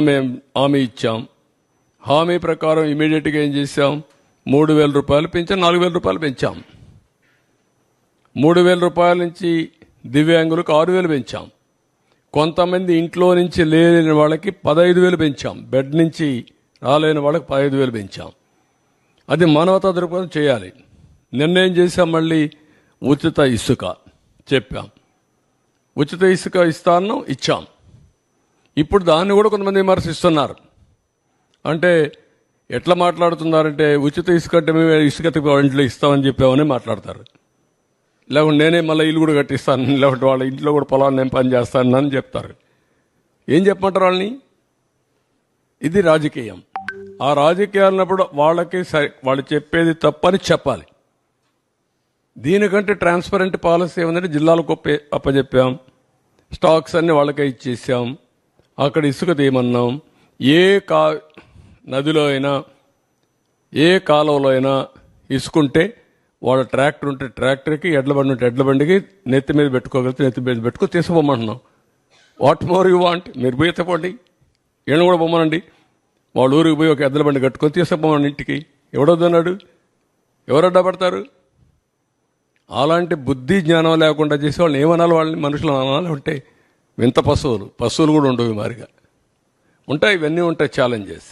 మేము హామీ ఇచ్చాం. హామీ ప్రకారం ఇమీడియట్గా ఏం చేశాం, 3,000 రూపాయలు పెంచాం, 4,000 రూపాయలు పెంచాం. 3,000 రూపాయల నుంచి దివ్యాంగులకు 6,000 పెంచాం. కొంతమంది ఇంట్లో నుంచి లేని వాళ్ళకి 15,000 పెంచాం. బెడ్ నుంచి రాలేని వాళ్ళకి 15,000 పెంచాం. అది మానవతా దృక్పథం చేయాలి. నిర్ణయం చేశాం. మళ్ళీ ఉచిత ఇసుక చెప్పాం. ఉచిత ఇసుక ఇస్తాను ఇచ్చాం. ఇప్పుడు దాన్ని కూడా కొంతమంది విమర్శిస్తున్నారు. అంటే ఎట్లా మాట్లాడుతున్నారంటే ఉచిత ఇసుక అంటే మేము ఇసుక ఇంట్లో ఇస్తామని చెప్పామని మాట్లాడతారు. లేకుంటే నేనే మళ్ళీ ఇల్లు కూడా కట్టిస్తాను, లేకుంటే వాళ్ళ ఇంట్లో కూడా పొలాన్ని నేను పని చేస్తాను అని చెప్తారు. ఏం చెప్పమంటారు వాళ్ళని? ఇది రాజకీయం. ఆ రాజకీయాలన్నప్పుడు వాళ్ళకి వాళ్ళు చెప్పేది తప్పని చెప్పాలి. దీనికంటే ట్రాన్స్పరెంట్ పాలసీ ఏమంటే జిల్లాలకు అప్పచెప్పాం. స్టాక్స్ అన్ని వాళ్ళకే ఇచ్చేసాం. అక్కడ ఇసుక తీయమన్నాం. ఏ నదిలో అయినా ఏ కాలువలో అయినా ఇసుకుంటే వాళ్ళ ట్రాక్టర్ ఉంటే ట్రాక్టర్కి, ఎడ్ల బండి ఉంటే ఎడ్ల బండికి నెత్తి మీద పెట్టుకోగలిగితే నెత్తి మీద పెట్టుకుని తీసుకుపోమంటున్నాం. What more you want? మీరు పోయి ఎత్తపోండి, ఈయన కూడా పొమ్మనండి. వాళ్ళ ఊరికి పోయి ఒక ఎడ్ల బండి కట్టుకొని తీసుకుపోమని ఇంటికి. ఎవడొద్దన్నాడు? ఎవరు అడ్డపడతారు? అలాంటి బుద్ధి జ్ఞానం లేకుండా చేసే వాళ్ళని ఏమనాలి? వాళ్ళని మనుషులు అనాలి. ఉంటే వింత పశువులు కూడా ఉండవు. మారిగా ఉంటాయి. ఇవన్నీ ఉంటాయి ఛాలెంజెస్.